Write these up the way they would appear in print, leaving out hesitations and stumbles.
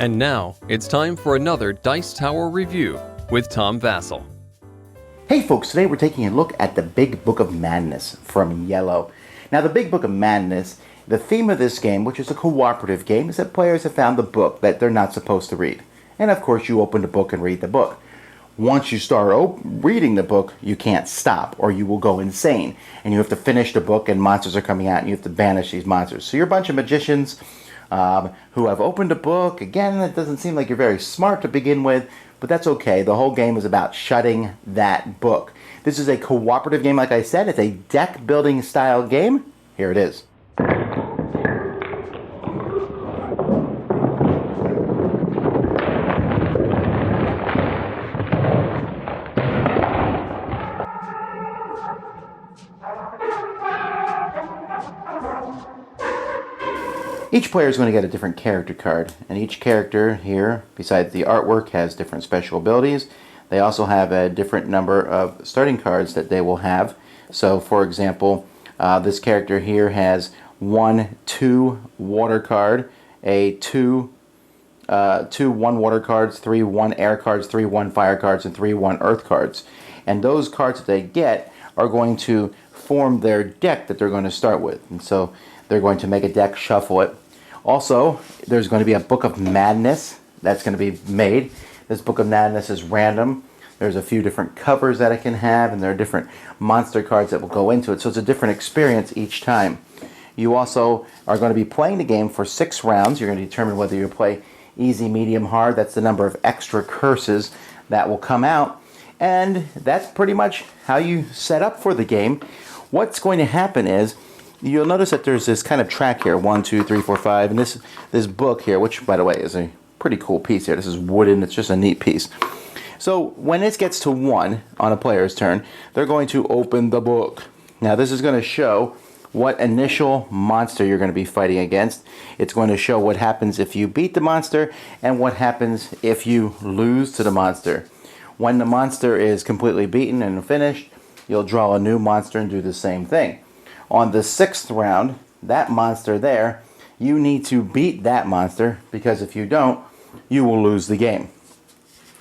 And now, it's time for another Dice Tower review with Tom Vasel. Hey folks, today we're taking a look at the Big Book of Madness from IELLO. Now the Big Book of Madness, the theme of this game, which is a cooperative game, is that players have found the book that they're not supposed to read. And of course you open the book and read the book. Once you start reading the book, you can't stop or you will go insane. And you have to finish the book and monsters are coming out and you have to banish these monsters. So you're a bunch of magicians who have opened a book. Again, it doesn't seem like you're very smart to begin with, but that's okay. The whole game is about shutting that book. This is a cooperative game, like I said. It's a deck building style game. Here it is. Each player is going to get a different character card, and each character here, besides the artwork, has different special abilities. They also have a different number of starting cards that they will have. So, for example, this character here has 1-2 water card, a 2 1 water cards, 3 1 air cards, 3 1 fire cards, and 3 1 earth cards. And those cards that they get are going to form their deck that they're going to start with. And so they're going to make a deck, shuffle it. Also, there's going to be a Book of Madness that's going to be made. This Book of Madness is random. There's a few different covers that it can have, and there are different monster cards that will go into it. So it's a different experience each time. You also are going to be playing the game for 6 rounds. You're going to determine whether you play easy, medium, hard. That's the number of extra curses that will come out. And that's pretty much how you set up for the game. What's going to happen is, you'll notice that there's this kind of track here, 1, 2, 3, 4, 5, and this book here, which by the way is a pretty cool piece here. This is wooden, it's just a neat piece. So when it gets to 1 on a player's turn, they're going to open the book. Now this is going to show what initial monster you're going to be fighting against. It's going to show what happens if you beat the monster and what happens if you lose to the monster. When the monster is completely beaten and finished, you'll draw a new monster and do the same thing. On the 6th round, that monster there, you need to beat that monster, because if you don't, you will lose the game.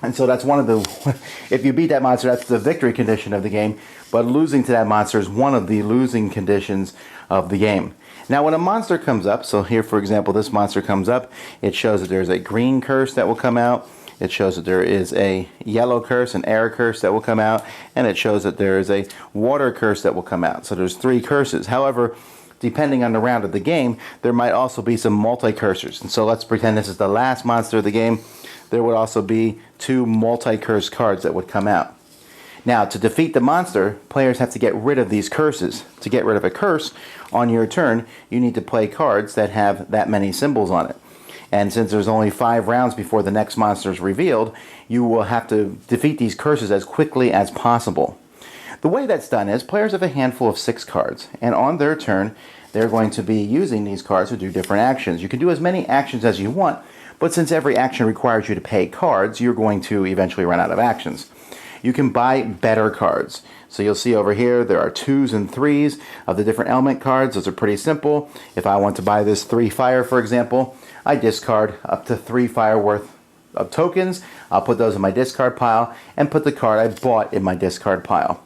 And so that's one of the, if you beat that monster, that's the victory condition of the game, but losing to that monster is one of the losing conditions of the game. Now when a monster comes up, so here for example this monster comes up, it shows that there's a green curse that will come out. It shows that there is a yellow curse, an air curse that will come out, and it shows that there is a water curse that will come out. So there's 3 curses. However, depending on the round of the game, there might also be some multi-cursors. And so let's pretend this is the last monster of the game. There would also be 2 multi-curse cards that would come out. Now, to defeat the monster, players have to get rid of these curses. To get rid of a curse on your turn, you need to play cards that have that many symbols on it. And since there's only 5 rounds before the next monster is revealed, you will have to defeat these curses as quickly as possible. The way that's done is players have a handful of 6 cards, and on their turn, they're going to be using these cards to do different actions. You can do as many actions as you want, but since every action requires you to pay cards, you're going to eventually run out of actions. You can buy better cards. So you'll see over here there are 2s and 3s of the different element cards. Those are pretty simple. If I want to buy this 3 fire, for example, I discard up to 3 fire worth of tokens. I'll put those in my discard pile and put the card I bought in my discard pile.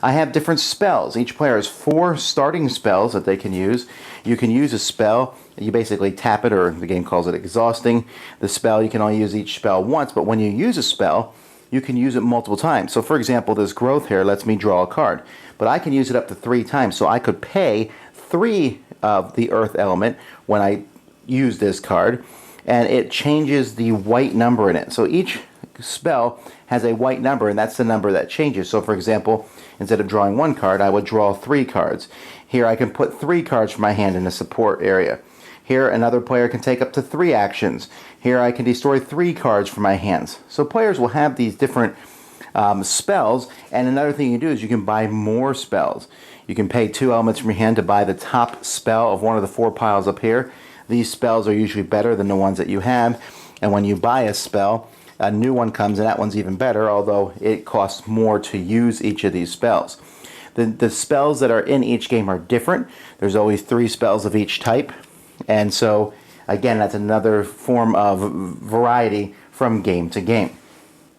I have different spells. Each player has 4 starting spells that they can use. You can use a spell, you basically tap it, or the game calls it exhausting. The spell, you can only use each spell once, but when you use a spell, you can use it multiple times. So for example, this growth here lets me draw a card, but I can use it up to 3 times. So I could pay 3 of the earth element when I use this card, and it changes the white number in it. So each spell has a white number, and that's the number that changes. So for example, instead of drawing 1 card, I would draw 3 cards. Here I can put 3 cards from my hand in the support area. Here another player can take up to 3 actions. Here I can destroy 3 cards from my hands. So players will have these different spells, and another thing you do is you can buy more spells. You can pay 2 elements from your hand to buy the top spell of one of the 4 piles up here. These spells are usually better than the ones that you have, and when you buy a spell, a new one comes, and that one's even better, although it costs more to use each of these spells. The spells that are in each game are different. There's always 3 spells of each type, and so Again, that's another form of variety from game to game.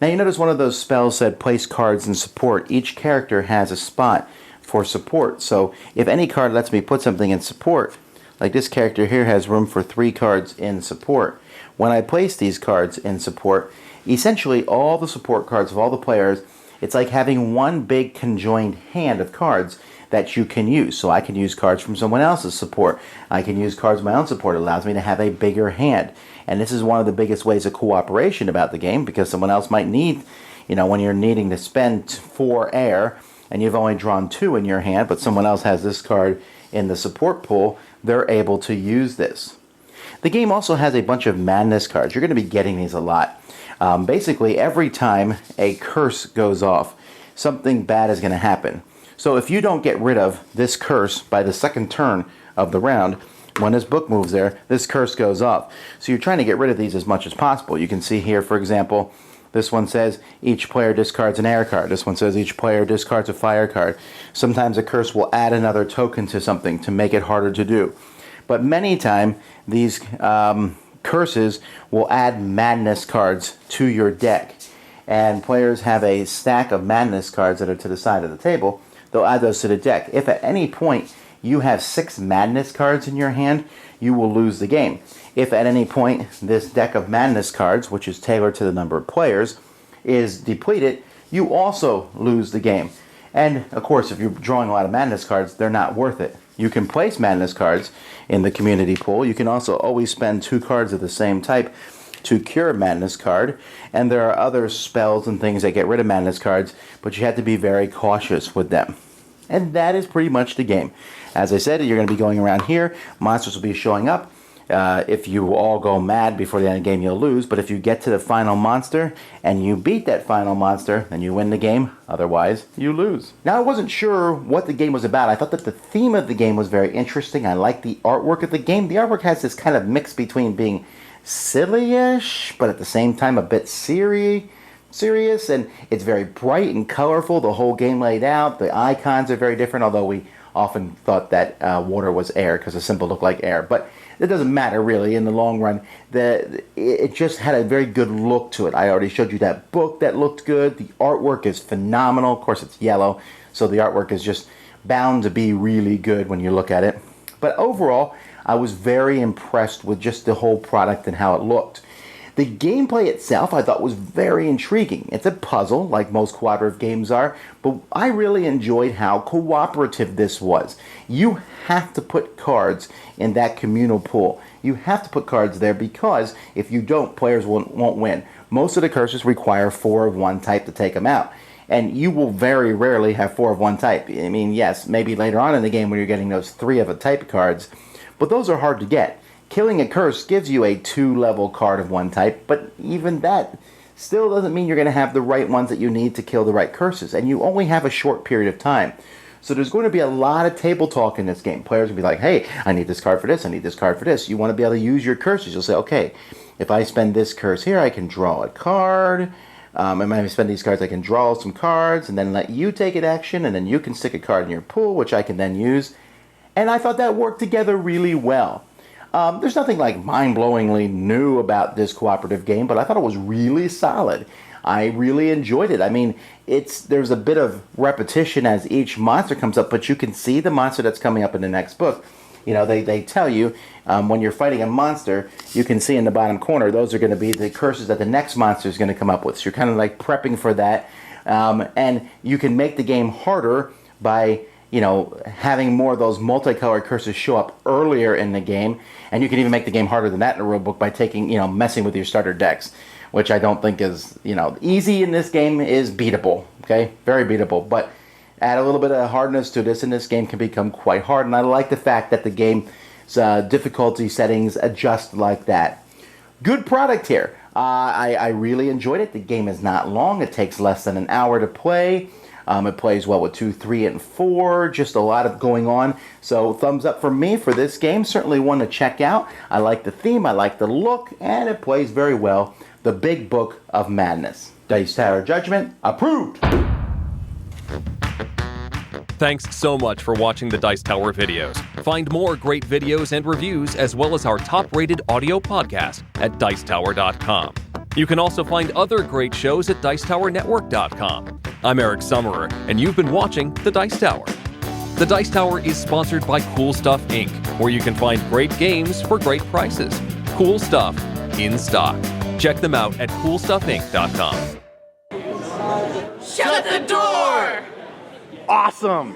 Now you notice one of those spells said place cards in support. Each character has a spot for support. So if any card lets me put something in support, like this character here has room for 3 cards in support. When I place these cards in support, essentially all the support cards of all the players, it's like having one big conjoined hand of cards that you can use. So I can use cards from someone else's support. I can use cards of my own support. It allows me to have a bigger hand. And this is one of the biggest ways of cooperation about the game, because someone else might need, when you're needing to spend 4 air and you've only drawn 2 in your hand, but someone else has this card in the support pool, they're able to use this. The game also has a bunch of madness cards. You're going to be getting these a lot. Basically, every time a curse goes off, something bad is going to happen. So if you don't get rid of this curse by the second turn of the round, when this book moves there, this curse goes off. So you're trying to get rid of these as much as possible. You can see here, for example, this one says each player discards an air card. This one says each player discards a fire card. Sometimes a curse will add another token to something to make it harder to do. But many times, these curses will add madness cards to your deck. And players have a stack of madness cards that are to the side of the table. They'll add those to the deck. If at any point you have 6 madness cards in your hand, you will lose the game. If at any point this deck of madness cards, which is tailored to the number of players, is depleted, you also lose the game. And of course, if you're drawing a lot of madness cards, they're not worth it. You can place madness cards in the community pool. You can also always spend 2 cards of the same type to cure a madness card. And there are other spells and things that get rid of madness cards, but you have to be very cautious with them. And that is pretty much the game. As I said, you're going to be going around here. Monsters will be showing up. If you all go mad before the end of the game, you'll lose. But if you get to the final monster and you beat that final monster, then you win the game. Otherwise, you lose. Now, I wasn't sure what the game was about. I thought that the theme of the game was very interesting. I like the artwork of the game. The artwork has this kind of mix between being silly-ish, but at the same time a bit serious, and it's very bright and colorful. The whole game laid out. The icons are very different, although we often thought that water was air because the symbol looked like air. But it doesn't matter really in the long run. It just had a very good look to it. I already showed you that book that looked good. The artwork is phenomenal. Of course, it's yellow, so the artwork is just bound to be really good when you look at it. But overall, I was very impressed with just the whole product and how it looked. The gameplay itself I thought was very intriguing. It's a puzzle, like most cooperative games are, but I really enjoyed how cooperative this was. You have to put cards in that communal pool. You have to put cards there because if you don't, players won't win. Most of the curses require 4 of one type to take them out. And you will very rarely have 4 of one type. I mean, yes, maybe later on in the game when you're getting those 3 of a type cards, but those are hard to get. Killing a curse gives you a 2-level card of one type, but even that still doesn't mean you're going to have the right ones that you need to kill the right curses, and you only have a short period of time. So there's going to be a lot of table talk in this game. Players will be like, hey, I need this card for this, I need this card for this. You want to be able to use your curses. You'll say, okay, if I spend this curse here, I can draw a card. And when I spend these cards, I can draw some cards, and then let you take an action, and then you can stick a card in your pool, which I can then use. And I thought that worked together really well. There's nothing like mind-blowingly new about this cooperative game, but I thought it was really solid. I really enjoyed it. I mean, there's a bit of repetition as each monster comes up, but you can see the monster that's coming up in the next book. You know, they tell you when you're fighting a monster, you can see in the bottom corner, those are going to be the curses that the next monster is going to come up with. So you're kind of like prepping for that. And you can make the game harder by having more of those multicolored curses show up earlier in the game. And you can even make the game harder than that in the rulebook by taking, messing with your starter decks, which I don't think is, easy in this game is beatable, okay? Very beatable. But add a little bit of hardness to this, and this game can become quite hard. And I like the fact that the game's difficulty settings adjust like that. Good product here. I really enjoyed it. The game is not long. It takes less than an hour to play. It plays well with 2, 3, and 4. Just a lot of going on. So thumbs up for me for this game. Certainly one to check out. I like the theme. I like the look. And it plays very well. The Big Book of Madness. Dice Tower Judgment approved. Thanks so much for watching the Dice Tower videos. Find more great videos and reviews, as well as our top-rated audio podcast at Dicetower.com. You can also find other great shows at Dicetowernetwork.com. I'm Eric Summerer, and you've been watching The Dice Tower. The Dice Tower is sponsored by Cool Stuff Inc., where you can find great games for great prices. Cool stuff in stock. Check them out at CoolStuffInc.com. Shut the door! Awesome!